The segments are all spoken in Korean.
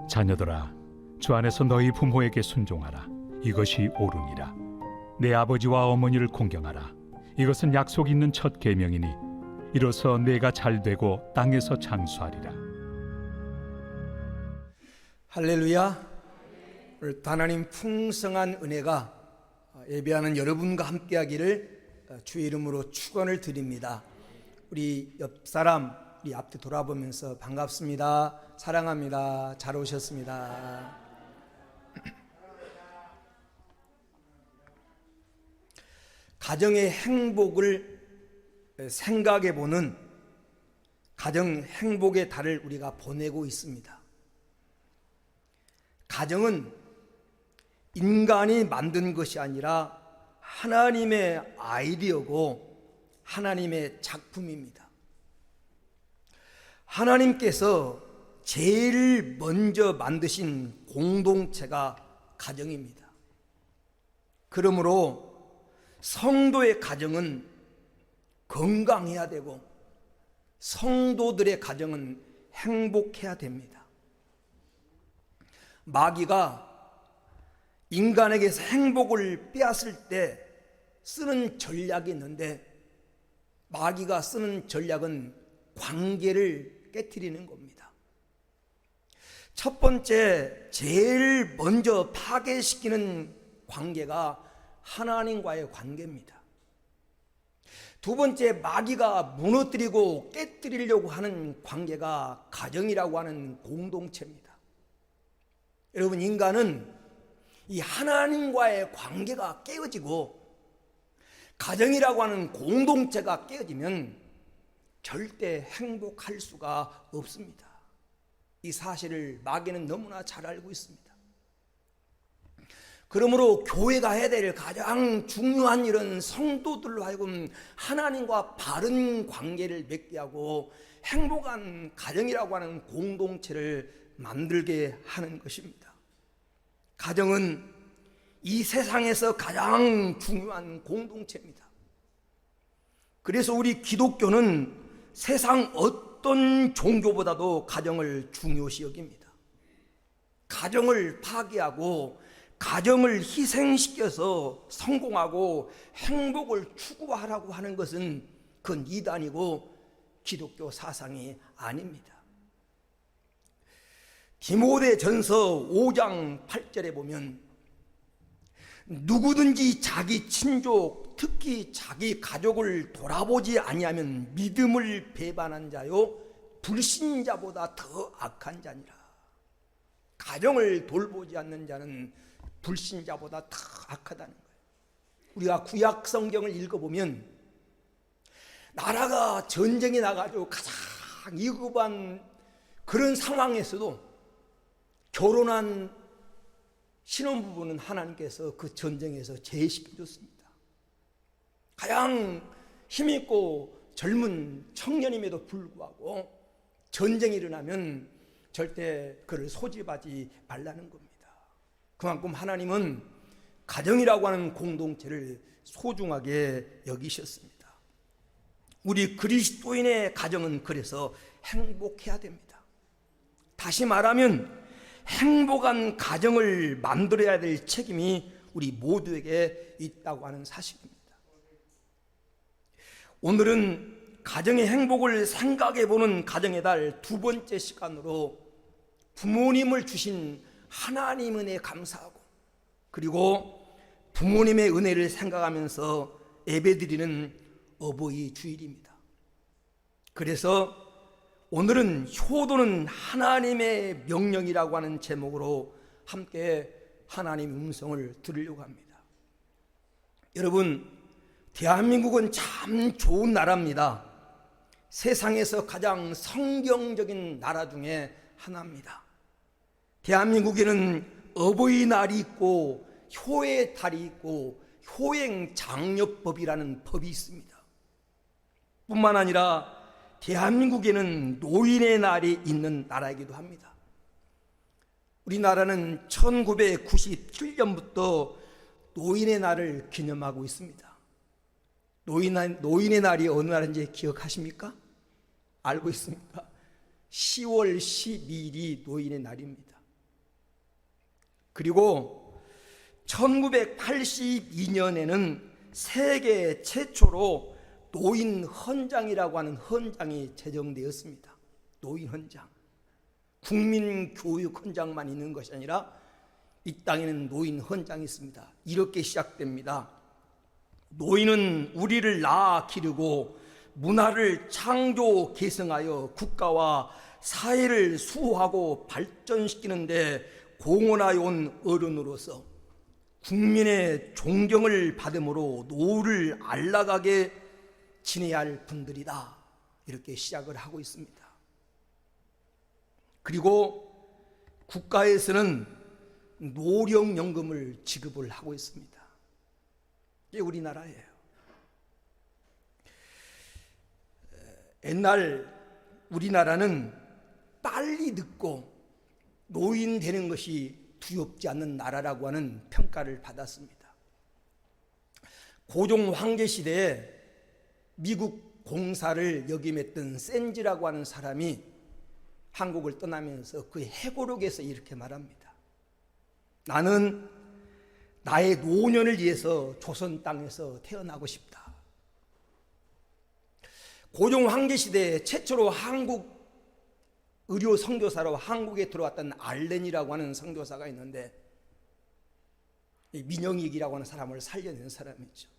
자녀들아, 주 안에서 너희 부모에게 순종하라. 이것이 옳으니라. 내 아버지와 어머니를 공경하라. 이것은 약속 있는 첫 계명이니 이로써 내가 잘되고 땅에서 장수하리라. 할렐루야. 오늘 하나님 풍성한 은혜가 예배하는 여러분과 함께하기를 주의 이름으로 축원을 드립니다. 우리 옆 사람, 우리 앞에 돌아보면서 반갑습니다, 사랑합니다, 잘 오셨습니다. 가정의 행복을 생각해보는 가정 행복의 달을 우리가 보내고 있습니다. 가정은 인간이 만든 것이 아니라 하나님의 아이디어고 하나님의 작품입니다. 하나님께서 제일 먼저 만드신 공동체가 가정입니다. 그러므로 성도의 가정은 건강해야 되고 성도들의 가정은 행복해야 됩니다. 마귀가 인간에게서 행복을 빼앗을 때 쓰는 전략이 있는데, 마귀가 쓰는 전략은 관계를 깨트리는 겁니다. 첫 번째, 제일 먼저 파괴시키는 관계가 하나님과의 관계입니다. 두 번째, 마귀가 무너뜨리고 깨뜨리려고 하는 관계가 가정이라고 하는 공동체입니다. 여러분, 인간은 이 하나님과의 관계가 깨어지고 가정이라고 하는 공동체가 깨어지면 절대 행복할 수가 없습니다. 이 사실을 마귀는 너무나 잘 알고 있습니다. 그러므로 교회가 해야 될 가장 중요한 일은 성도들로 하여금 하나님과 바른 관계를 맺게 하고 행복한 가정이라고 하는 공동체를 만들게 하는 것입니다. 가정은 이 세상에서 가장 중요한 공동체입니다. 그래서 우리 기독교는 세상 어떤 종교보다도 가정을 중요시 여깁니다. 가정을 파괴하고 가정을 희생시켜서 성공하고 행복을 추구하라고 하는 것은 그건 이단이고 기독교 사상이 아닙니다. 디모데전서 5장 8절에 보면 누구든지 자기 친족, 특히 자기 가족을 돌아보지 아니하면 믿음을 배반한 자요 불신자보다 더 악한 자니라. 가정을 돌보지 않는 자는 불신자보다 더 악하다는 거예요. 우리가 구약 성경을 읽어보면 나라가 전쟁이 나가지고 가장 위급한 그런 상황에서도 결혼한 신혼부부는 하나님께서 그 전쟁에서 제시해줬습니다. 가장 힘있고 젊은 청년임에도 불구하고 전쟁이 일어나면 절대 그를 소집하지 말라는 겁니다. 그만큼 하나님은 가정이라고 하는 공동체를 소중하게 여기셨습니다. 우리 그리스도인의 가정은 그래서 행복해야 됩니다. 다시 말하면 행복한 가정을 만들어야 될 책임이 우리 모두에게 있다고 하는 사실입니다. 오늘은 가정의 행복을 생각해보는 가정의 달 두 번째 시간으로 부모님을 주신 하나님 은혜에 감사하고 그리고 부모님의 은혜를 생각하면서 예배드리는 어버이 주일입니다. 그래서 오늘은 효도는 하나님의 명령이라고 하는 제목으로 함께 하나님의 음성을 들으려고 합니다. 여러분, 대한민국은 참 좋은 나라입니다. 세상에서 가장 성경적인 나라 중에 하나입니다. 대한민국에는 어버이날이 있고 효의 달이 있고 효행장려법이라는 법이 있습니다. 뿐만 아니라 대한민국에는 노인의 날이 있는 나라이기도 합니다. 우리나라는 1997년부터 노인의 날을 기념하고 있습니다. 노인의 날이 어느 날인지 기억하십니까? 알고 있습니까? 10월 12일이 노인의 날입니다. 그리고 1982년에는 세계 최초로 노인 헌장이라고 하는 헌장이 제정되었습니다. 노인 헌장. 국민 교육 헌장만 있는 것이 아니라 이 땅에는 노인 헌장이 있습니다. 이렇게 시작됩니다. 노인은 우리를 낳아 기르고 문화를 창조 계승하여 국가와 사회를 수호하고 발전시키는데 공헌하여 온 어른으로서 국민의 존경을 받음으로 노후를 안락하게 지내야 할 분들이다. 이렇게 시작을 하고 있습니다. 그리고 국가에서는 노령연금을 지급을 하고 있습니다. 이게 우리나라예요. 옛날 우리나라는 빨리 늙고 노인 되는 것이 두렵지 않는 나라라고 하는 평가를 받았습니다. 고종 황제 시대에 미국 공사를 역임했던 센지라고 하는 사람이 한국을 떠나면서 그 해고록에서 이렇게 말합니다. 나는 나의 노년을 위해서 조선 땅에서 태어나고 싶다. 고종 황제 시대에 최초로 한국 의료 선교사로 한국에 들어왔던 알렌이라고 하는 선교사가 있는데, 민영익이라고 하는 사람을 살려낸 사람이죠.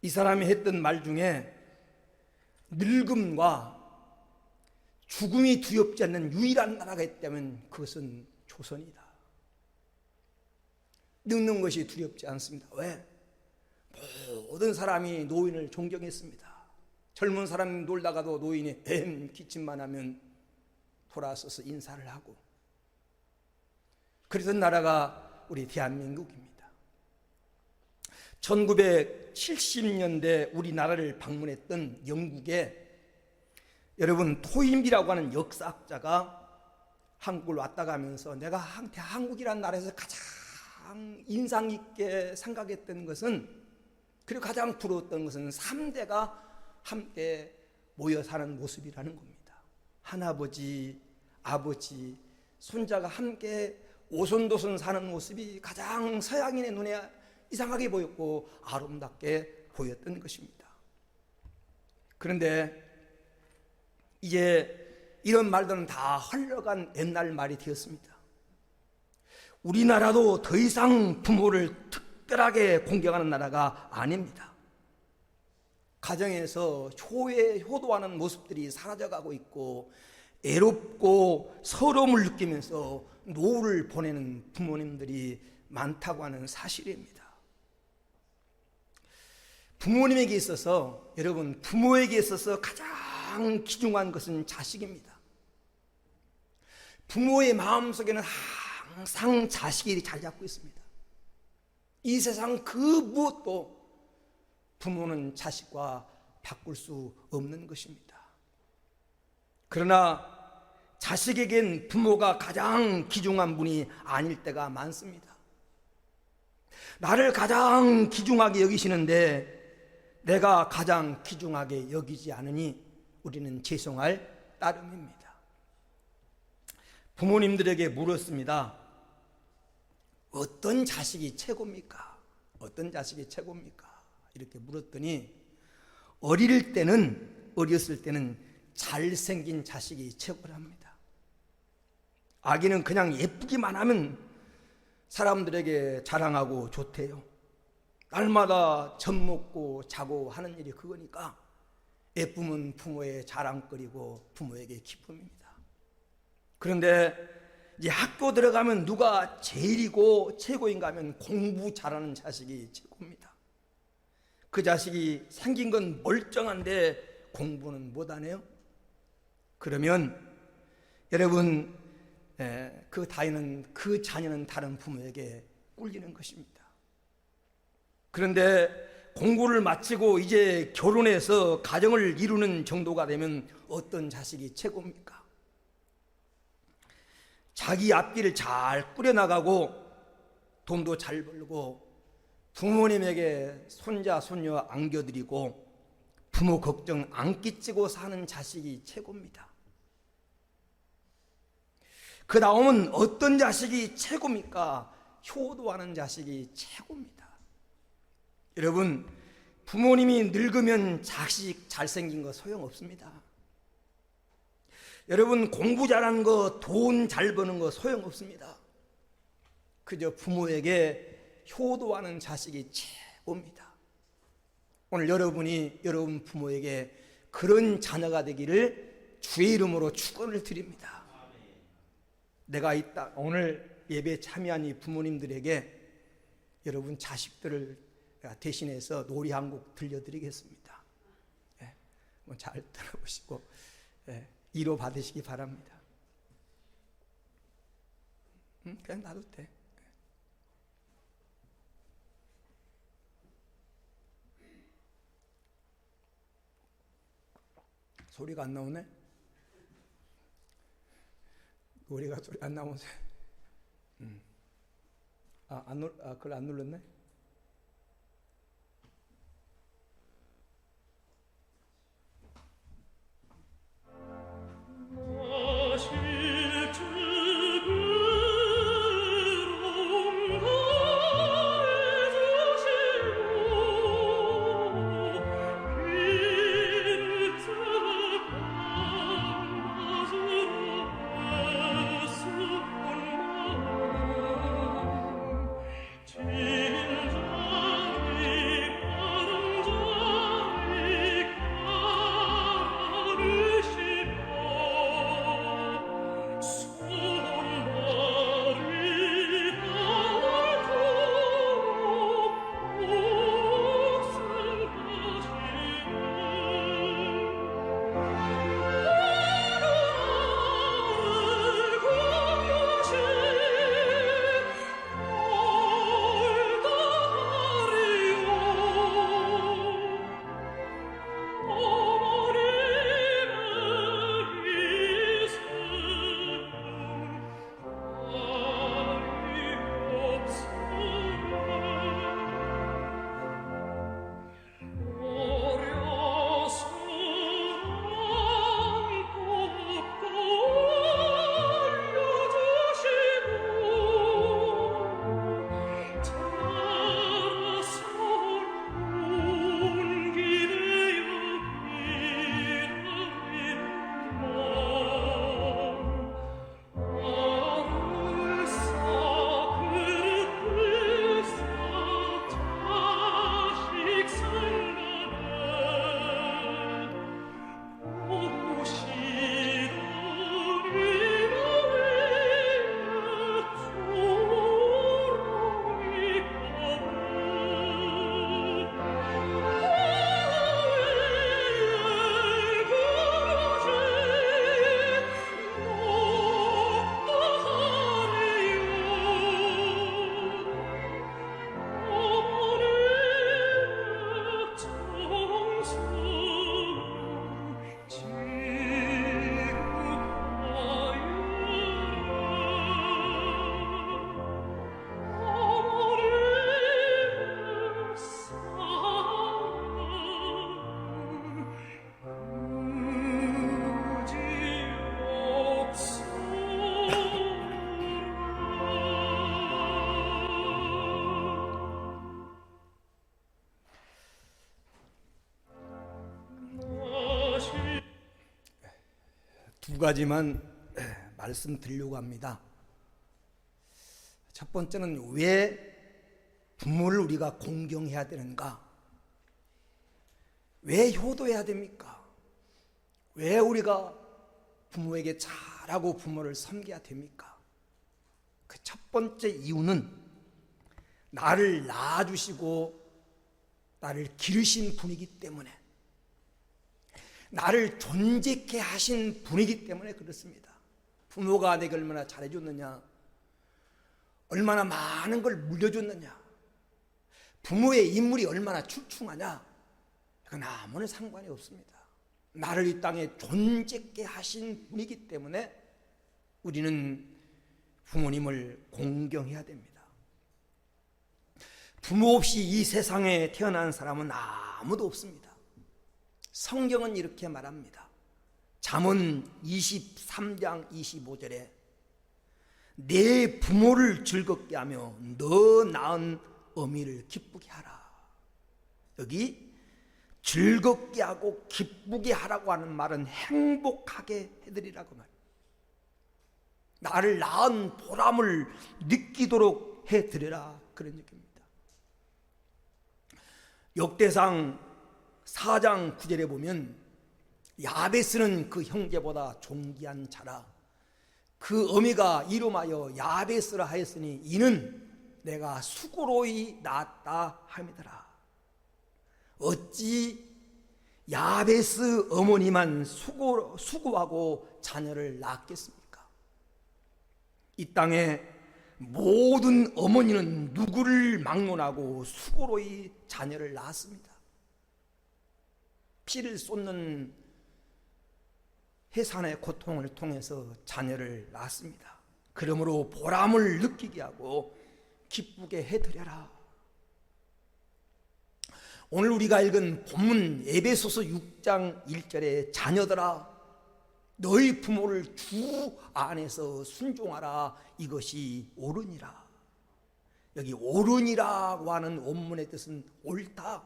이 사람이 했던 말 중에 늙음과 죽음이 두렵지 않는 유일한 나라가 있다면 그것은 조선이다. 늙는 것이 두렵지 않습니다. 왜? 모든 사람이 노인을 존경했습니다. 젊은 사람이 놀다가도 노인이 기침만 하면 돌아서서 인사를 하고, 그랬던 나라가 우리 대한민국입니다. 1970년대 우리나라를 방문했던 영국에 여러분 토인비라고 하는 역사학자가 한국을 왔다 가면서 내가 한국이라는 나라에서 가장 인상 깊게 생각했던 것은, 그리고 가장 부러웠던 것은 3대가 함께 모여 사는 모습이라는 겁니다. 할아버지, 아버지, 손자가 함께 오손도손 사는 모습이 가장 서양인의 눈에 이상하게 보였고 아름답게 보였던 것입니다. 그런데 이제 이런 말들은 다 흘러간 옛날 말이 되었습니다. 우리나라도 더 이상 부모를 특별하게 공경하는 나라가 아닙니다. 가정에서 효도하는 모습들이 사라져가고 있고 애롭고 서러움을 느끼면서 노후를 보내는 부모님들이 많다고 하는 사실입니다. 부모님에게 있어서, 여러분, 부모에게 있어서 가장 귀중한 것은 자식입니다. 부모의 마음속에는 항상 자식이 자리 잡고 있습니다. 이 세상 그 무엇도 부모는 자식과 바꿀 수 없는 것입니다. 그러나 자식에겐 부모가 가장 귀중한 분이 아닐 때가 많습니다. 나를 가장 귀중하게 여기시는데 내가 가장 귀중하게 여기지 않으니 우리는 죄송할 따름입니다. 부모님들에게 물었습니다. 어떤 자식이 최고입니까? 어떤 자식이 최고입니까? 이렇게 물었더니 어렸을 때는 잘생긴 자식이 최고랍니다. 아기는 그냥 예쁘기만 하면 사람들에게 자랑하고 좋대요. 날마다 젖 먹고 자고 하는 일이 그거니까 예쁨은 부모의 자랑거리고 부모에게 기쁨입니다. 그런데 이제 학교 들어가면 누가 제일이고 최고인가 하면 공부 잘하는 자식이 최고입니다. 그 자식이 생긴 건 멀쩡한데 공부는 못하네요. 그러면 여러분, 그 자녀는 다른 부모에게 꿀리는 것입니다. 그런데 공부를 마치고 이제 결혼해서 가정을 이루는 정도가 되면 어떤 자식이 최고입니까? 자기 앞길을 잘 꾸려나가고 돈도 잘 벌고 부모님에게 손자 손녀 안겨드리고 부모 걱정 안 끼치고 사는 자식이 최고입니다. 그 다음은 어떤 자식이 최고입니까? 효도하는 자식이 최고입니다. 여러분, 부모님이 늙으면 자식 잘생긴 거 소용없습니다. 여러분, 공부 잘하는 거, 돈 잘 버는 거 소용없습니다. 그저 부모에게 효도하는 자식이 최고입니다. 오늘 여러분이 여러분 부모에게 그런 자녀가 되기를 주의 이름으로 축원을 드립니다. 내가 오늘 예배에 참여한 이 부모님들에게 여러분 자식들을 대신해서 노래 한 곡 들려드리겠습니다. 잘 들어보시고 위로 받으시기 바랍니다. 그냥 놔도 돼. 소리가 안 나오네? 노래가 소리 안 나오네. 그걸 안 눌렀네? 두 가지만 말씀드리려고 합니다. 첫 번째는 왜 부모를 우리가 공경해야 되는가? 왜 효도해야 됩니까? 왜 우리가 부모에게 잘하고 부모를 섬겨야 됩니까? 그 첫 번째 이유는 나를 낳아주시고 나를 기르신 분이기 때문에, 나를 존재케 하신 분이기 때문에 그렇습니다. 부모가 내게 얼마나 잘해줬느냐, 얼마나 많은 걸 물려줬느냐, 부모의 인물이 얼마나 출중하냐, 그건 아무런 상관이 없습니다. 나를 이 땅에 존재케 하신 분이기 때문에 우리는 부모님을 공경해야 됩니다. 부모 없이 이 세상에 태어난 사람은 아무도 없습니다. 성경은 이렇게 말합니다. 잠언 23장 25절에 내 부모를 즐겁게 하며 너 낳은 어미를 기쁘게 하라. 여기 즐겁게 하고 기쁘게 하라고 하는 말은 행복하게 해드리라고 말이에요. 나를 낳은 보람을 느끼도록 해드리라, 그런 얘기입니다. 역대상 4장 9절에 보면 야베스는 그 형제보다 존귀한 자라. 그 어미가 이름하여 야베스라 하였으니 이는 내가 수고로이 낳았다 함이더라. 어찌 야베스 어머니만 수고하고 자녀를 낳겠습니까? 이 땅에 모든 어머니는 누구를 막론하고 수고로이 자녀를 낳았습니다. 피를 쏟는 해산의 고통을 통해서 자녀를 낳았습니다. 그러므로 보람을 느끼게 하고 기쁘게 해드려라. 오늘 우리가 읽은 본문 에베소서 6장 1절에 자녀들아 너희 부모를 주 안에서 순종하라, 이것이 옳으니라. 여기 옳으니라고 하는 원문의 뜻은 옳다,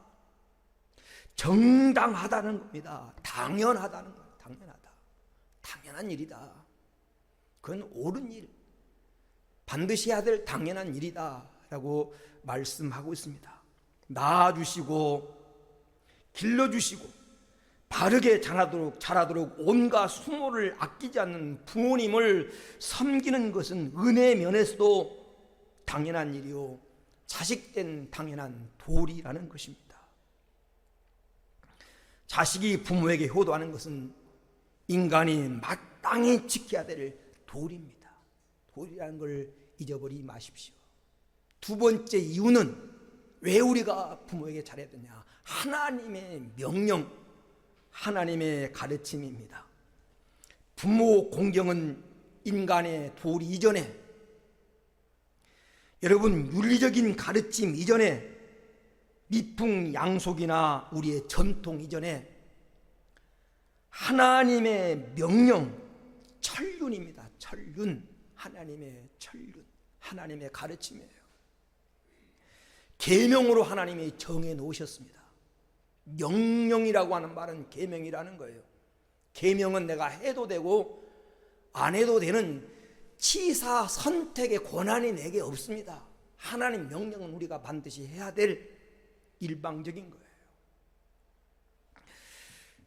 정당하다는 겁니다. 당연하다는 거예요. 당연하다, 당연한 일이다. 그건 옳은 일, 반드시 해야 될 당연한 일이다 라고 말씀하고 있습니다. 낳아주시고 길러주시고 바르게 자라도록 온갖 수모를 아끼지 않는 부모님을 섬기는 것은 은혜 면에서도 당연한 일이요 자식된 당연한 도리라는 것입니다. 자식이 부모에게 효도하는 것은 인간이 마땅히 지켜야 될 도리입니다. 도리라는 걸 잊어버리지 마십시오. 두 번째 이유는 왜 우리가 부모에게 잘해야 되냐? 하나님의 명령, 하나님의 가르침입니다. 부모 공경은 인간의 도리 이전에, 여러분 윤리적인 가르침 이전에, 미풍양속이나 우리의 전통 이전에 하나님의 명령, 천륜입니다. 천륜, 하나님의 천륜, 하나님의 가르침이에요. 계명으로 하나님이 정해 놓으셨습니다. 명령이라고 하는 말은 계명이라는 거예요. 계명은 내가 해도 되고 안 해도 되는 치사 선택의 권한이 내게 없습니다. 하나님 명령은 우리가 반드시 해야 될 일방적인 거예요.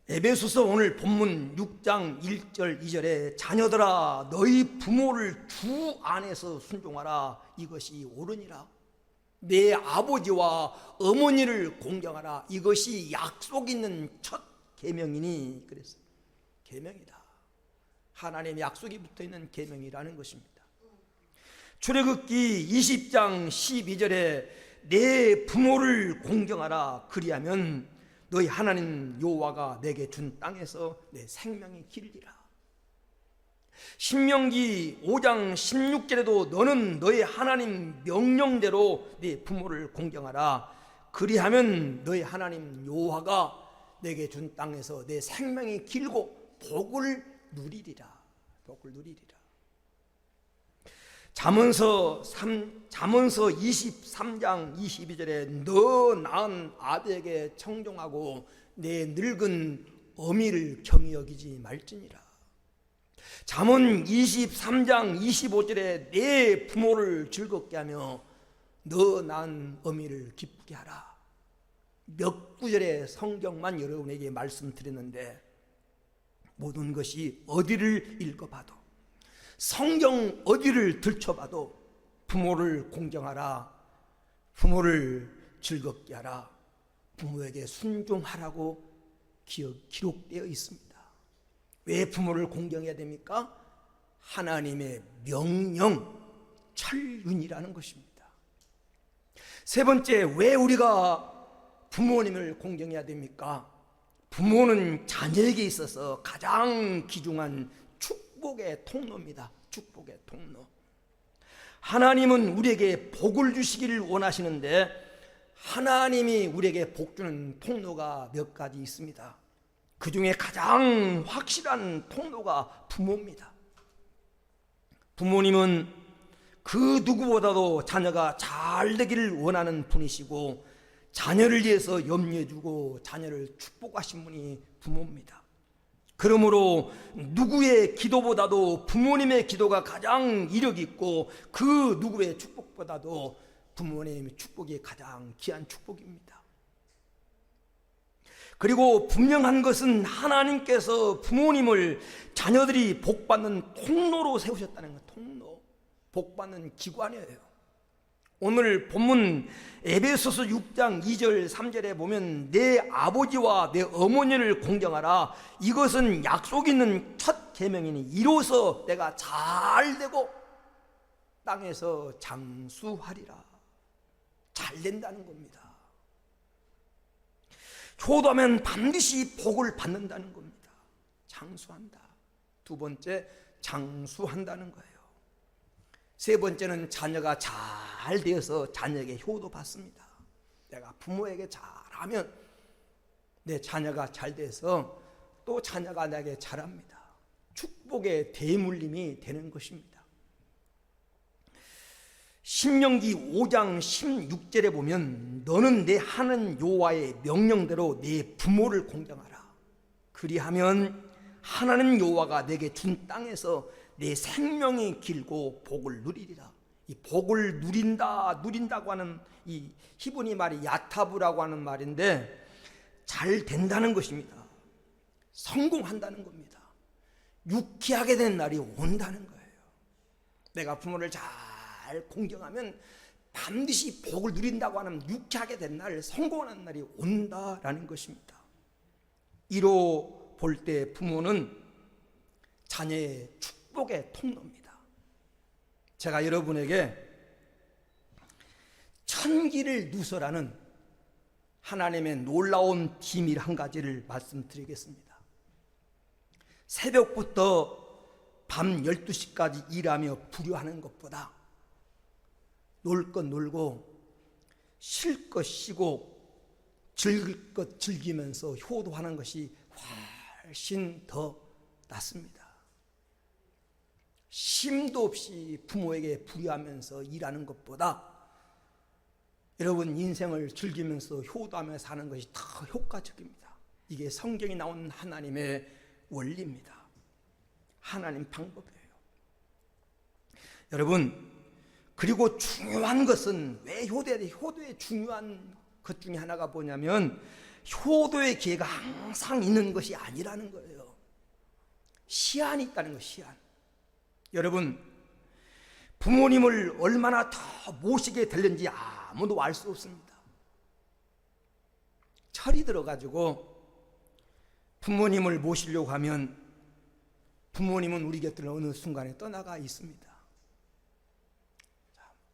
에베소서 오늘 본문 6장 1절 2절에 자녀들아 너희 부모를 주 안에서 순종하라, 이것이 옳으니라. 내 아버지와 어머니를 공경하라, 이것이 약속 있는 첫 계명이니. 그래서 계명이다, 하나님의 약속이 붙어있는 계명이라는 것입니다. 출애굽기 20장 12절에 내 부모를 공경하라, 그리하면 너희 하나님 여호와가 내게 준 땅에서 내 생명이 길리라. 신명기 5장 16절에도 너는 너희 하나님 명령대로 네 부모를 공경하라, 그리하면 너희 하나님 여호와가 내게 준 땅에서 내 생명이 길고 복을 누리리라. 복을 누리리라. 잠언서 23장 22절에 너 낳은 아비에게 청종하고 내 늙은 어미를 경히 여기지 말지니라. 잠언 23장 25절에 내 부모를 즐겁게 하며 너 낳은 어미를 기쁘게 하라. 몇 구절의 성경만 여러분에게 말씀드렸는데 모든 것이 어디를 읽어봐도, 성경 어디를 들춰봐도 부모를 공경하라, 부모를 즐겁게 하라, 부모에게 순종하라고 기록되어 있습니다. 왜 부모를 공경해야 됩니까? 하나님의 명령, 천륜이라는 것입니다. 세 번째, 왜 우리가 부모님을 공경해야 됩니까? 부모는 자녀에게 있어서 가장 귀중한 축복의 통로입니다. 축복의 통로. 하나님은 우리에게 복을 주시기를 원하시는데 하나님이 우리에게 복 주는 통로가 몇 가지 있습니다. 그 중에 가장 확실한 통로가 부모입니다. 부모님은 그 누구보다도 자녀가 잘 되기를 원하는 분이시고 자녀를 위해서 염려해주고 자녀를 축복하신 분이 부모입니다. 그러므로 누구의 기도보다도 부모님의 기도가 가장 이력 있고 그 누구의 축복보다도 부모님의 축복이 가장 귀한 축복입니다. 그리고 분명한 것은 하나님께서 부모님을 자녀들이 복받는 통로로 세우셨다는 것. 통로, 복받는 기관이에요. 오늘 본문 에베소서 6장 2절 3절에 보면 내 아버지와 내 어머니를 공경하라. 이것은 약속 있는 첫 계명이니 이로써 내가 잘 되고 땅에서 장수하리라. 잘 된다는 겁니다. 효도하면 반드시 복을 받는다는 겁니다. 장수한다. 두 번째, 장수한다는 거예요. 세 번째는 자녀가 잘 되어서 자녀에게 효도받습니다. 내가 부모에게 잘하면 내 자녀가 잘 돼서 또 자녀가 나에게 잘합니다. 축복의 대물림이 되는 것입니다. 신명기 5장 16절에 보면 너는 내 하는 여호와의 명령대로 내 부모를 공경하라. 그리하면 하나님 여호와가 내게 준 땅에서 내 생명이 길고 복을 누리리라. 이 복을 누린다고 하는 이 히브리 말이 야타브라고 하는 말인데 잘 된다는 것입니다. 성공한다는 겁니다. 유쾌하게 된 날이 온다는 거예요. 내가 부모를 잘 공경하면 반드시 복을 누린다고 하는 유쾌하게 된 날, 성공하는 날이 온다라는 것입니다. 이로 볼 때 부모는 자녀의 축복의 통로입니다. 제가 여러분에게 천기를 누설하는 하나님의 놀라운 비밀 한 가지를 말씀드리겠습니다. 새벽부터 밤 12시까지 일하며 부려하는 것보다 놀 것 놀고 쉴 것 쉬고 즐길 것 즐기면서 효도하는 것이 훨씬 더 낫습니다. 쉼도 없이 부모에게 부려하면서 일하는 것보다 여러분 인생을 즐기면서 효도하며 사는 것이 더 효과적입니다. 이게 성경에 나오는 하나님의 원리입니다. 하나님 방법이에요. 여러분, 그리고 중요한 것은 왜 효도의 중요한 것 중에 하나가 뭐냐면 효도의 기회가 항상 있는 것이 아니라는 거예요. 시한이 있다는 거, 시한. 여러분, 부모님을 얼마나 더 모시게 될는지 아무도 알 수 없습니다. 철이 들어가지고 부모님을 모시려고 하면 부모님은 우리 곁을 어느 순간에 떠나가 있습니다.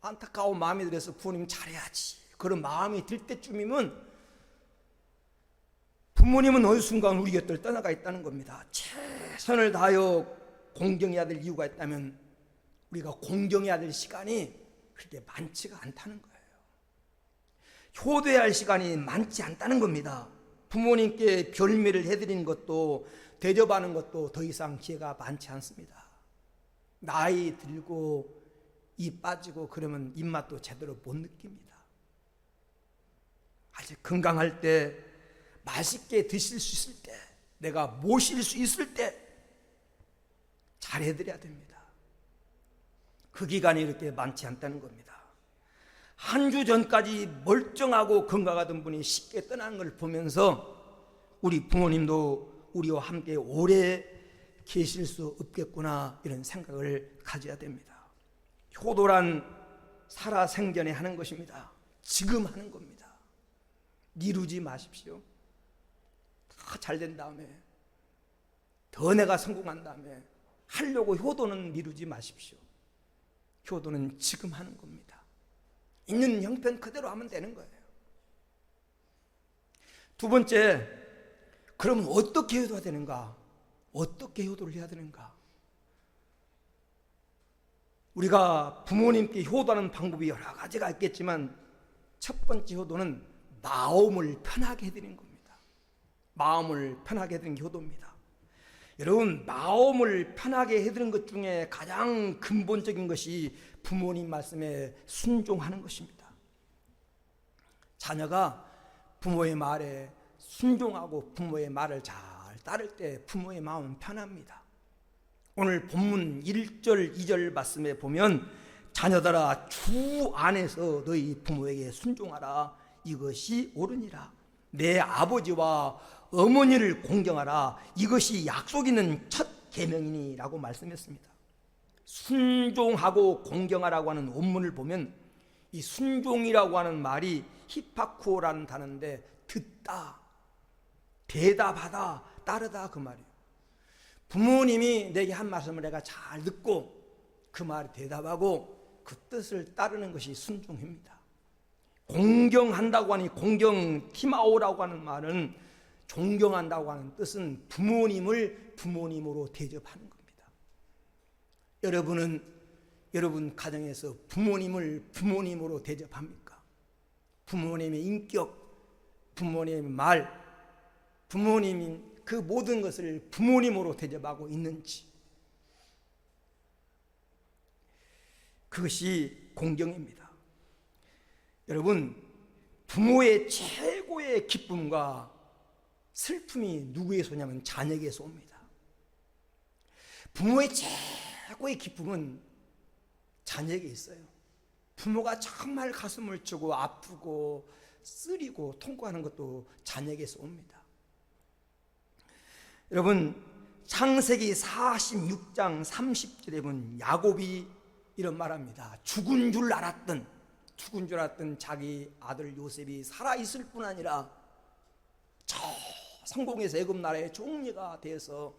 안타까운 마음이 들어서 부모님 잘해야지 그런 마음이 들 때쯤이면 부모님은 어느 순간 우리 곁을 떠나가 있다는 겁니다. 최선을 다하여 공경해야 될 이유가 있다면 우리가 공경해야 될 시간이 그렇게 많지가 않다는 거예요. 효도해야 할 시간이 많지 않다는 겁니다. 부모님께 별미를 해드리는 것도 대접하는 것도 더 이상 기회가 많지 않습니다. 나이 들고 입 빠지고 그러면 입맛도 제대로 못 느낍니다. 아직 건강할 때 맛있게 드실 수 있을 때 내가 모실 수 있을 때 잘해드려야 됩니다. 그 기간이 이렇게 많지 않다는 겁니다. 한 주 전까지 멀쩡하고 건강하던 분이 쉽게 떠나는 걸 보면서 우리 부모님도 우리와 함께 오래 계실 수 없겠구나 이런 생각을 가져야 됩니다. 효도란 살아생전에 하는 것입니다. 지금 하는 겁니다. 미루지 마십시오. 다 잘 된 다음에 더 내가 성공한 다음에 하려고 효도는 미루지 마십시오. 효도는 지금 하는 겁니다. 있는 형편 그대로 하면 되는 거예요. 두 번째, 그러면 어떻게 효도가 되는가? 어떻게 효도를 해야 되는가? 우리가 부모님께 효도하는 방법이 여러 가지가 있겠지만 첫 번째 효도는 마음을 편하게 해드리는 겁니다. 마음을 편하게 해드리는 게 효도입니다. 여러분, 마음을 편하게 해드리는 것 중에 가장 근본적인 것이 부모님 말씀에 순종하는 것입니다. 자녀가 부모의 말에 순종하고 부모의 말을 잘 따를 때 부모의 마음은 편합니다. 오늘 본문 1절 2절 말씀에 보면 자녀들아 주 안에서 너희 부모에게 순종하라. 이것이 옳으니라. 내 아버지와 어머니를 공경하라. 이것이 약속 있는 첫 계명이니 라고 말씀했습니다. 순종하고 공경하라고 하는 원문을 보면 이 순종이라고 하는 말이 히파쿠오라는 단어인데 듣다, 대답하다, 따르다 그 말이에요. 부모님이 내게 한 말씀을 내가 잘 듣고 그 말에 대답하고 그 뜻을 따르는 것이 순종입니다. 공경한다고 하니 공경 티마오라고 하는 말은 존경한다고 하는 뜻은 부모님을 부모님으로 대접하는 겁니다. 여러분 가정에서 부모님을 부모님으로 대접합니까? 부모님의 인격, 부모님의 말, 부모님인 그 모든 것을 부모님으로 대접하고 있는지, 그것이 공경입니다. 여러분, 부모의 최고의 기쁨과 슬픔이 누구에서 오냐면 자녀에게서 옵니다. 부모의 최고의 기쁨은 자녀에게 있어요. 부모가 정말 가슴을 치고 아프고 쓰리고 통곡하는 것도 자녀에게서 옵니다. 여러분, 창세기 46장 30절에 보면 야곱이 이런 말합니다. 죽은 줄 알았던 자기 아들 요셉이 살아있을 뿐 아니라 저 성공해서 애굽 나라의 총리가 되어서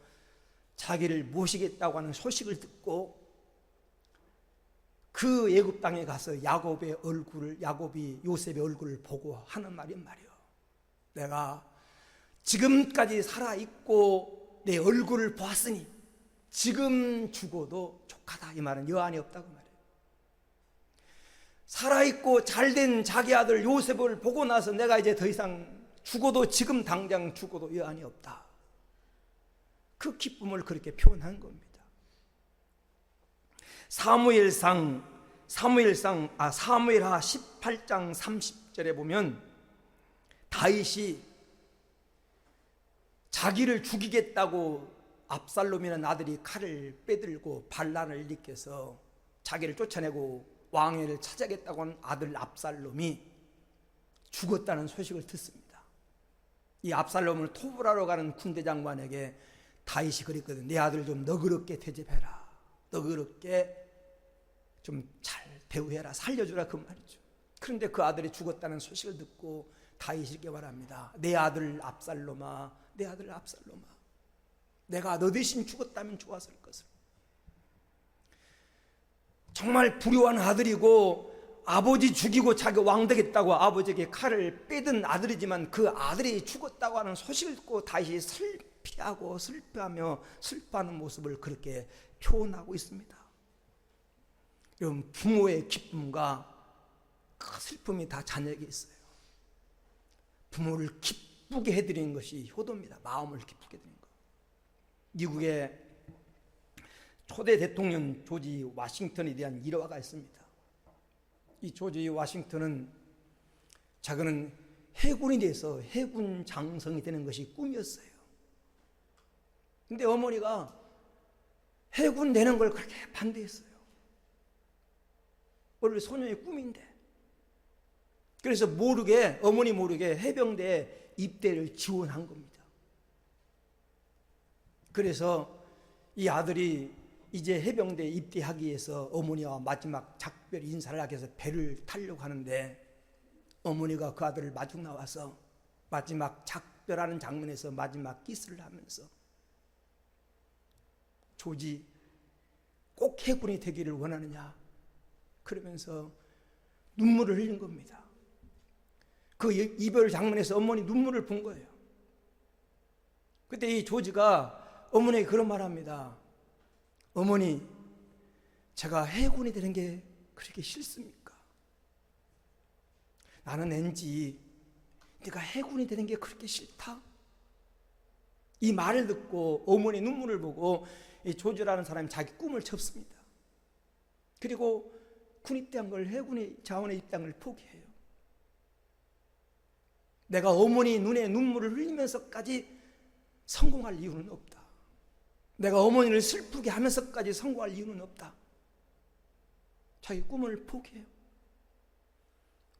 자기를 모시겠다고 하는 소식을 듣고 그 애굽 땅에 가서 야곱이 요셉의 얼굴을 보고 하는 말이 말이요. 내가 지금까지 살아있고 내 얼굴을 보았으니 지금 죽어도 족하다. 이 말은 여한이 없다고 말이에요. 살아있고 잘된 자기 아들 요셉을 보고 나서 내가 이제 더 이상 죽어도 지금 당장 죽어도 여한이 없다. 그 기쁨을 그렇게 표현한 겁니다. 사무엘하 18장 30절에 보면 다윗이 자기를 죽이겠다고 압살롬이라는 아들이 칼을 빼들고 반란을 일으켜서 자기를 쫓아내고 왕위를 차지하겠다고 하는 아들 압살롬이 죽었다는 소식을 듣습니다. 이 압살롬을 토벌하러 가는 군대 장관에게 다윗이 그랬거든. 내 아들을 좀 너그럽게 대접해라. 너그럽게 좀 잘 대우해라. 살려주라 그 말이죠. 그런데 그 아들이 죽었다는 소식을 듣고 다윗이 이렇게 말합니다. 내 아들 압살롬아, 내 아들 압살롬아, 내가 너 대신 죽었다면 좋았을 것을. 정말 불효한 아들이고 아버지 죽이고 자기 왕 되겠다고 아버지에게 칼을 빼든 아들이지만 그 아들이 죽었다고 하는 소식을 듣고 다시 슬퍼하며 슬퍼하는 모습을 그렇게 표현하고 있습니다. 여러분, 부모의 기쁨과 그 슬픔이 다 자녀에게 있어요. 부모를 기쁘게 해드리는 것이 효도입니다. 마음을 기쁘게 해드리는 것. 미국의 초대 대통령 조지 워싱턴에 대한 일화가 있습니다. 이 조지 워싱턴은 자기는 해군이 돼서 해군 장성이 되는 것이 꿈이었어요. 근데 어머니가 해군 되는 걸 그렇게 반대했어요. 원래 소년의 꿈인데. 그래서 어머니 모르게 해병대 입대를 지원한 겁니다. 그래서 이 아들이 이제 해병대에 입대하기 위해서 어머니와 마지막 작별 인사를 하기 위해서 배를 타려고 하는데 어머니가 그 아들을 마중 나와서 마지막 작별하는 장면에서 마지막 키스를 하면서 조지, 꼭 해군이 되기를 원하느냐 그러면서 눈물을 흘린 겁니다. 그 이별 장면에서 어머니 눈물을 본 거예요. 그때 이 조지가 어머니에게 그런 말 합니다. 어머니, 제가 해군이 되는 게 그렇게 싫습니까? 나는 왠지 네가 해군이 되는 게 그렇게 싫다? 이 말을 듣고 어머니의 눈물을 보고 이 조지라는 사람이 자기 꿈을 접습니다. 그리고 군입대한 해군의 자원의 입대한 걸 포기해요. 내가 어머니 눈에 눈물을 흘리면서까지 성공할 이유는 없다. 내가 어머니를 슬프게 하면서까지 성공할 이유는 없다. 자기 꿈을 포기해요.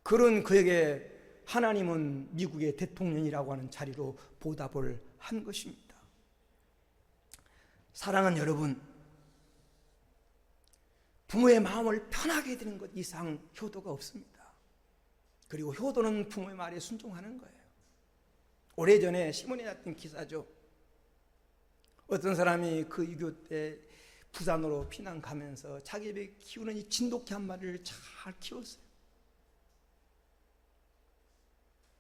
그런 그에게 하나님은 미국의 대통령이라고 하는 자리로 보답을 한 것입니다. 사랑하는 여러분, 부모의 마음을 편하게 해드리는 것 이상 효도가 없습니다. 그리고 효도는 부모의 말에 순종하는 거예요. 오래전에 신문에 났던 기사죠. 어떤 사람이 그 6.25 때 부산으로 피난 가면서 자기 집에 키우는 이 진돗개 한 마리를 잘 키웠어요.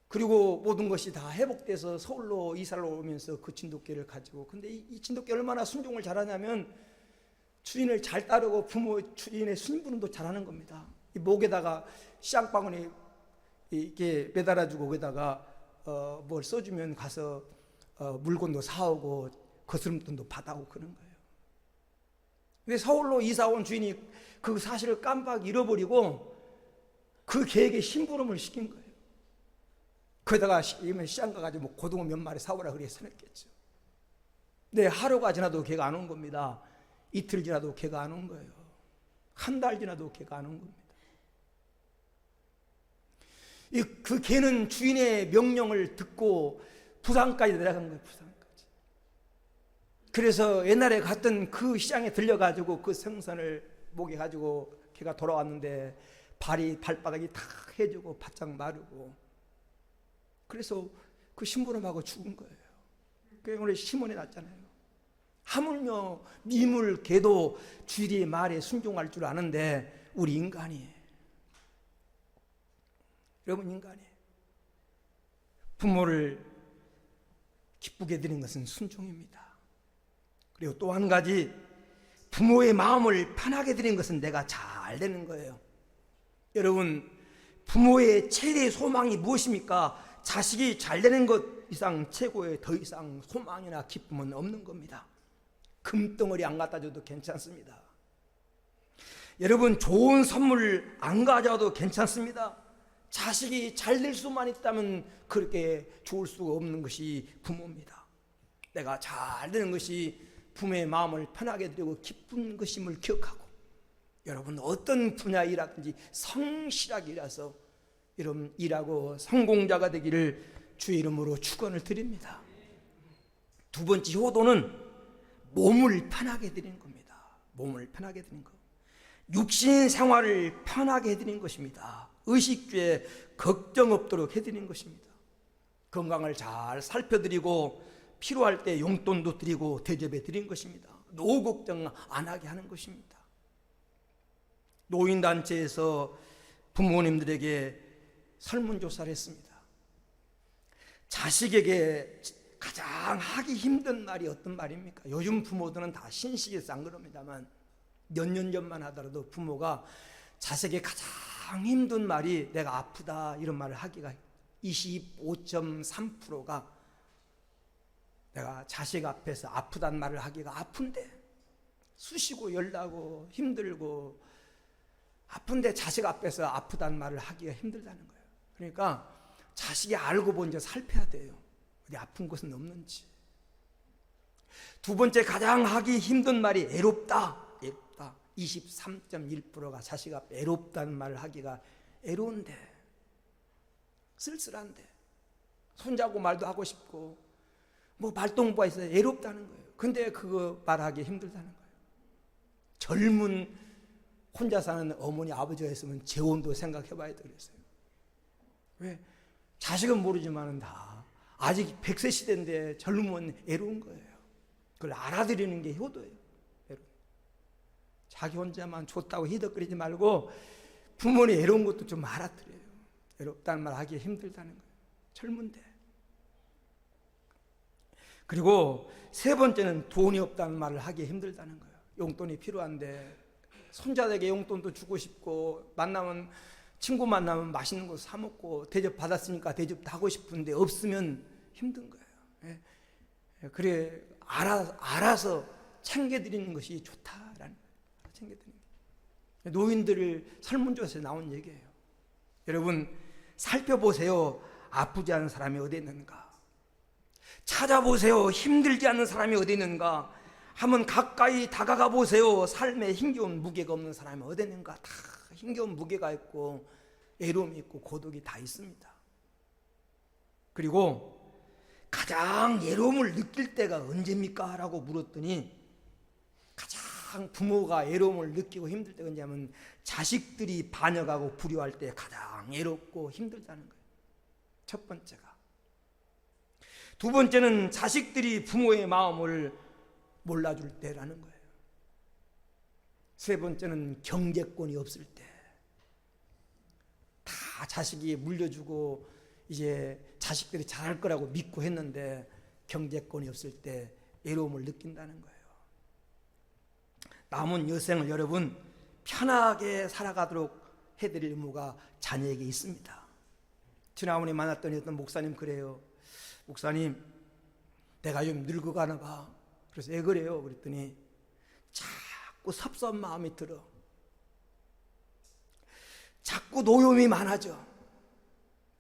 그리고 모든 것이 다 회복돼서 서울로 이사를 오면서 그 진돗개를 가지고, 근데 이 진돗개 얼마나 순종을 잘하냐면 주인을 잘 따르고 부모 주인의 순분도 잘하는 겁니다. 이 목에다가 시장바구니 이렇게 매달아주고 거기다가 뭘 써주면 가서 물건도 사오고 거스름돈도 받아오고 그런 거예요. 근데 서울로 이사 온 주인이 그 사실을 깜빡 잃어버리고 그 개에게 심부름을 시킨 거예요. 거기다가 시장 가가지고 뭐 고등어 몇 마리 사오라 그래 사냈겠죠. 근데 하루가 지나도 개가 안 온 겁니다. 이틀 지나도 개가 안 온 거예요. 한 달 지나도 개가 안 온 겁니다. 그 개는 주인의 명령을 듣고 부산까지 내려간 거예요. 부산까지. 그래서 옛날에 갔던 그 시장에 들려가지고 그 생선을 목에 가지고 개가 돌아왔는데 발바닥이 다 해지고 바짝 마르고, 그래서 그 심부름하고 죽은 거예요. 그게 오늘 신문에 났잖아요. 하물며 미물 개도 주인의 말에 순종할 줄 아는데 우리 인간이, 여러분 인간이 부모를 기쁘게 드리는 것은 순종입니다. 그리고 또 한 가지, 부모의 마음을 편하게 드리는 것은 내가 잘 되는 거예요. 여러분, 부모의 최대 소망이 무엇입니까? 자식이 잘 되는 것 이상 최고의 더 이상 소망이나 기쁨은 없는 겁니다. 금덩어리 안 갖다 줘도 괜찮습니다. 여러분, 좋은 선물 안 가져와도 괜찮습니다. 자식이 잘 될 수만 있다면 그렇게 좋을 수가 없는 것이 부모입니다. 내가 잘 되는 것이 부모의 마음을 편하게 드리고 기쁜 것임을 기억하고, 여러분 어떤 분야 일하든지 성실하게 일해서 여러분 일하고 성공자가 되기를 주의 이름으로 축원을 드립니다. 두 번째 효도는 몸을 편하게 해드리는 겁니다. 몸을 편하게 해드리는 것, 육신 생활을 편하게 해드리는 것입니다. 의식주에 걱정 없도록 해드리는 것입니다. 건강을 잘 살펴드리고 필요할 때 용돈도 드리고 대접해 드리는 것입니다. 노후 걱정 안 하게 하는 것입니다. 노인단체에서 부모님들에게 설문조사를 했습니다. 자식에게 가장 하기 힘든 말이 어떤 말입니까? 요즘 부모들은 다 신식에서 안 그럽니다만 몇 년 전만 하더라도 부모가 자식에게 가장 힘든 말이 내가 아프다 이런 말을 하기가 25.3%가 내가 자식 앞에서 아프다는 말을 하기가 아픈데, 쑤시고 열나고 힘들고 아픈데 자식 앞에서 아프다는 말을 하기가 힘들다는 거예요. 그러니까 자식이 알고 먼저 살펴야 돼요. 어디 아픈 곳은 없는지. 두 번째 가장 하기 힘든 말이 애롭다. 23.1%가 자식 앞에 애롭다는 말을 하기가 애로운데, 쓸쓸한데, 손자고 말도 하고 싶고 뭐 말동무가 있어요. 애롭다는 거예요. 근데 그거 말하기 힘들다는 거예요. 젊은 혼자 사는 어머니 아버지가 있으면 재혼도 생각해 봐야 되겠어요. 왜? 자식은 모르지만 다 아직 100세 시대인데 젊으면 애로운 거예요. 그걸 알아들이는 게 효도예요. 자기 혼자만 좋다고 희덕거리지 말고 부모님 애로운 것도 좀 알아들어요. 애롭다는 말 하기 힘들다는 거예요. 젊은데. 그리고 세 번째는 돈이 없다는 말을 하기 힘들다는 거예요. 용돈이 필요한데 손자에게 용돈도 주고 싶고, 만나면 친구 만나면 맛있는 거 사 먹고 대접 받았으니까 대접도 하고 싶은데 없으면 힘든 거예요. 그래 알아서 챙겨드리는 것이 좋다라는 거예요. 챙겨드리는 거예요. 노인들을 설문조사에 나온 얘기예요. 여러분 살펴보세요. 아프지 않은 사람이 어디 있는가? 찾아보세요. 힘들지 않은 사람이 어디 있는가? 한번 가까이 다가가 보세요. 삶에 힘겨운 무게가 없는 사람이 어디 있는가? 다 힘겨운 무게가 있고 외로움이 있고 고독이 다 있습니다. 그리고 가장 외로움을 느낄 때가 언제입니까? 라고 물었더니 가장 부모가 외로움을 느끼고 힘들 때가 언제냐면 자식들이 반역하고 불효할 때 가장 외롭고 힘들다는 거예요. 첫 번째가. 두 번째는 자식들이 부모의 마음을 몰라줄 때라는 거예요. 세 번째는 경제권이 없을 때. 다 자식이 물려주고 이제 자식들이 잘할 거라고 믿고 했는데 경제권이 없을 때 외로움을 느낀다는 거예요. 남은 여생을 여러분 편하게 살아가도록 해드릴 의무가 자녀에게 있습니다. 지난번에 만났더니 어떤 목사님 그래요. 목사님 내가 좀 늙어가나 봐. 그래서 왜 그래요? 그랬더니 자꾸 섭섭한 마음이 들어. 자꾸 노여움이 많아져.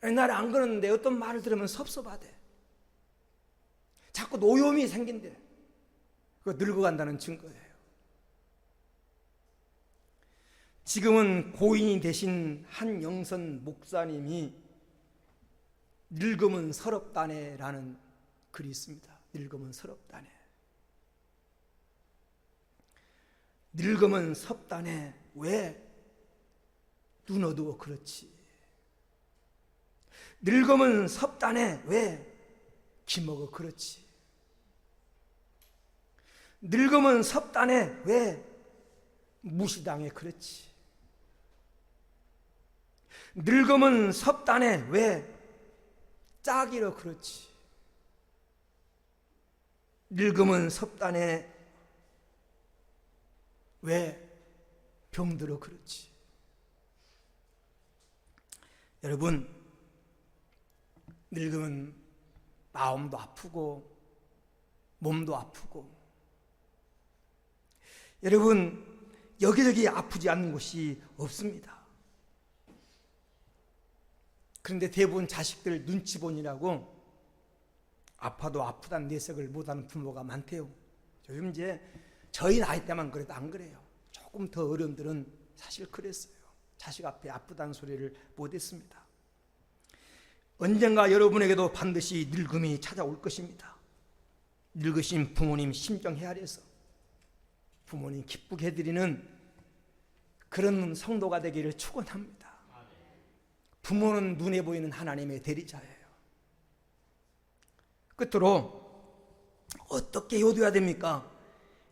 옛날에 안 그랬는데 어떤 말을 들으면 섭섭하대. 자꾸 노여움이 생긴대. 그거 늙어간다는 증거예요. 지금은 고인이 되신 한영선 목사님이 늙으면 서럽다네 라는 글이 있습니다. 늙으면 서럽다네. 늙으면 섭다네. 왜? 눈 어두워 그렇지. 늙으면 섭다네. 왜? 기먹어 그렇지. 늙으면 섭다네. 왜? 무시당해 그렇지. 늙으면 섭다네. 왜? 짝이러 그렇지. 늙으면 섭다네. 왜? 병들어 그렇지. 여러분 늙으면 마음도 아프고 몸도 아프고 여러분 여기저기 아프지 않는 곳이 없습니다. 그런데 대부분 자식들 눈치 보느라고 아파도 아프다는 내색을 못하는 부모가 많대요. 요즘 이제 저희 나이 때만 그래도 안 그래요. 조금 더 어른들은 사실 그랬어요. 자식 앞에 아프다는 소리를 못했습니다. 언젠가 여러분에게도 반드시 늙음이 찾아올 것입니다. 늙으신 부모님 심정 헤아려서 부모님 기쁘게 해드리는 그런 성도가 되기를 축원합니다. 부모는 눈에 보이는 하나님의 대리자예요. 끝으로 어떻게 효도해야 됩니까?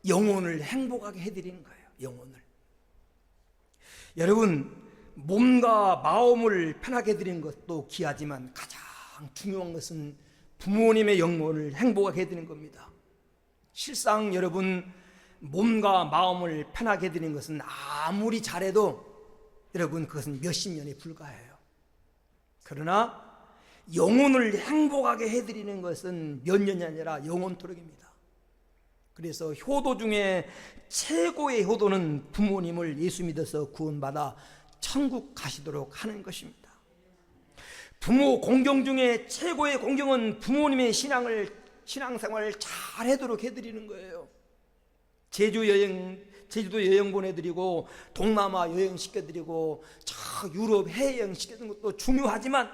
영혼을 행복하게 해드리는 거예요. 영혼을. 여러분 몸과 마음을 편하게 해드리는 것도 귀하지만 가장 중요한 것은 부모님의 영혼을 행복하게 해드리는 겁니다. 실상 여러분 몸과 마음을 편하게 해드리는 것은 아무리 잘해도 여러분 그것은 몇십 년에 불과해요. 그러나 영혼을 행복하게 해드리는 것은 몇 년이 아니라 영원토록입니다. 그래서 효도 중에 최고의 효도는 부모님을 예수 믿어서 구원받아 천국 가시도록 하는 것입니다. 부모 공경 중에 최고의 공경은 부모님의 신앙생활을 잘하도록 해드리는 거예요. 제주도 여행 보내드리고 동남아 여행 시켜드리고 저 유럽 해외여행 시켜드리는 것도 중요하지만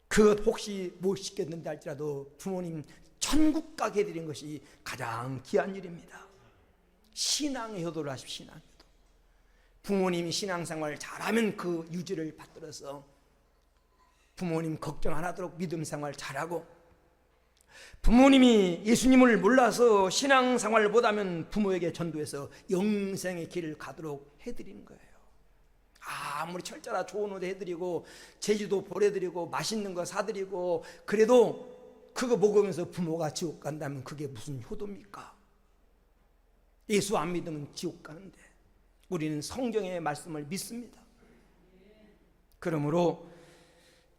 그것 혹시 못 시켰는데 할지라도 부모님 천국 가게 해드리는 것이 가장 귀한 일입니다. 신앙의 효도를 하십시오. 신앙의 효도. 부모님이 신앙생활을 잘하면 그 유지를 받들어서 부모님 걱정 안 하도록 믿음생활 잘하고 부모님이 예수님을 몰라서 신앙생활을 못하면 부모에게 전도해서 영생의 길을 가도록 해드리는 거예요. 아무리 철저하게 좋은 옷 해드리고 제주도 보내드리고 맛있는 거 사드리고 그래도 그거 먹으면서 부모가 지옥 간다면 그게 무슨 효도입니까? 예수 안 믿으면 지옥 가는데 우리는 성경의 말씀을 믿습니다. 그러므로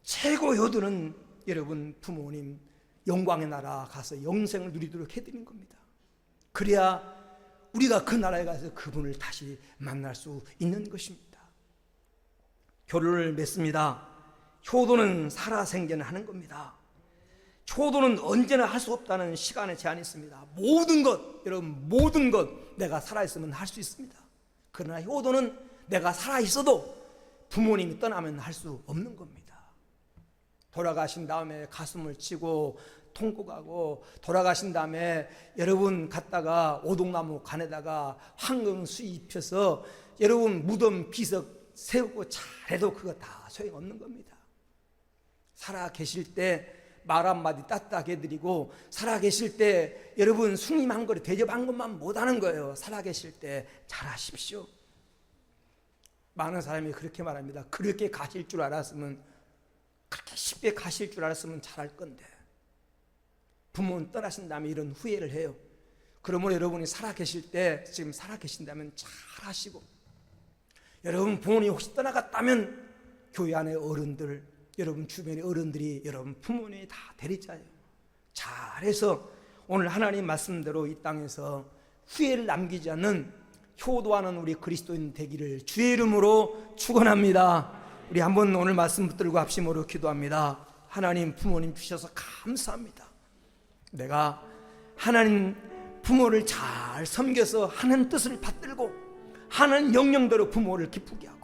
최고 효도는 여러분 부모님 영광의 나라 가서 영생을 누리도록 해드린 겁니다. 그래야 우리가 그 나라에 가서 그분을 다시 만날 수 있는 것입니다. 결론을 맺습니다. 효도는 살아생전에 하는 겁니다. 효도는 언제나 할 수 없다는 시간의 제한이 있습니다. 모든 것, 여러분 모든 것 내가 살아있으면 할 수 있습니다. 그러나 효도는 내가 살아있어도 부모님이 떠나면 할 수 없는 겁니다. 돌아가신 다음에 가슴을 치고 통곡하고, 돌아가신 다음에 여러분 갔다가 오동나무 간에다가 황금 수의 입혀서 여러분 무덤 비석 세우고 잘해도 그거 다 소용없는 겁니다. 살아 계실 때 말 한마디 따뜻하게 해드리고, 살아 계실 때 여러분 숭림 한 그릇 대접 한 것만 못하는 거예요. 살아 계실 때 잘하십시오. 많은 사람이 그렇게 말합니다. 그렇게 가실 줄 알았으면, 그렇게 쉽게 가실 줄 알았으면 잘할 건데. 부모는 떠나신 다음에 이런 후회를 해요. 그러므로 여러분이 살아 계실 때, 지금 살아 계신다면 잘하시고, 여러분 부모님이 혹시 떠나갔다면 교회 안의 어른들, 여러분 주변의 어른들이 여러분 부모님이 다 대리자예요. 잘해서 오늘 하나님 말씀대로 이 땅에서 후회를 남기지 않는 효도하는 우리 그리스도인 되기를 주의 이름으로 축원합니다. 우리 한번 오늘 말씀 붙들고 합심으로 기도합니다. 하나님 부모님 주셔서 감사합니다. 내가 하나님 부모를 잘 섬겨서 하는 뜻을 받들고 하는 명령대로 부모를 기쁘게 하고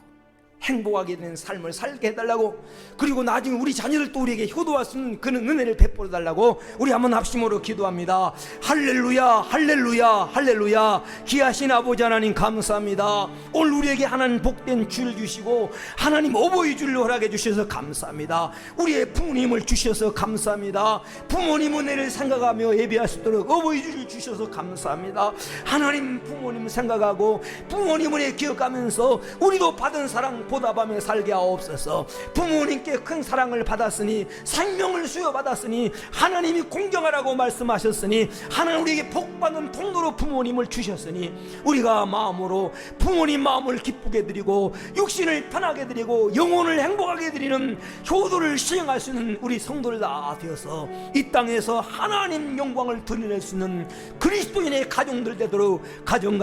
행복하게 되는 삶을 살게 해달라고, 그리고 나중에 우리 자녀들도 우리에게 효도할 수 있는 그런 은혜를 베풀어 달라고 우리 한번 합심으로 기도합니다. 할렐루야 할렐루야 할렐루야. 귀하신 아버지 하나님 감사합니다. 오늘 우리에게 하나님 복된 주를 주시고 하나님 어버이 주를 허락해 주셔서 감사합니다. 우리의 부모님을 주셔서 감사합니다. 부모님 은혜를 생각하며 예배할 수 있도록 어버이 주를 주셔서 감사합니다. 하나님 부모님을 생각하고 부모님 은혜 기억하면서 우리도 받은 사랑 보답하며 살게 하옵소서. 부모님께 큰 사랑을 받았으니, 생명을 수여받았으니, 하나님이 공경하라고 말씀하셨으니, 하나님 우리에게 복받는 통로로 부모님을 주셨으니, 우리가 마음으로 부모님 마음을 기쁘게 드리고 육신을 편하게 드리고 영혼을 행복하게 드리는 효도를 시행할 수 있는 우리 성도들 다 되어서 이 땅에서 하나님 영광을 드러낼 수 있는 그리스도인의 가정들 되도록 가정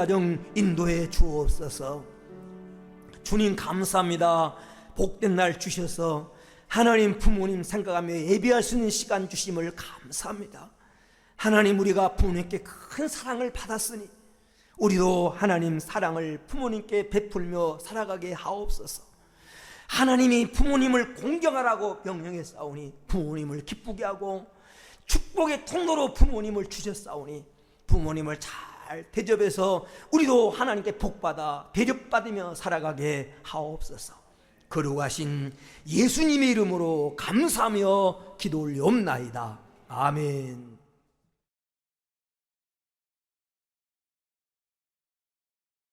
인도해 주옵소서. 주님 감사합니다. 복된 날 주셔서 하나님 부모님 생각하며 예배할 수 있는 시간 주심을 감사합니다. 하나님 우리가 부모님께 큰 사랑을 받았으니 우리도 하나님 사랑을 부모님께 베풀며 살아가게 하옵소서. 하나님이 부모님을 공경하라고 명령했사오니 부모님을 기쁘게 하고 축복의 통로로 부모님을 주셨사오니 부모님을 잘 대접해서 우리도 하나님께 복받아 대접받으며 살아가게 하옵소서. 거룩하신 예수님의 이름으로 감사하며 기도 올리옵나이다. 아멘.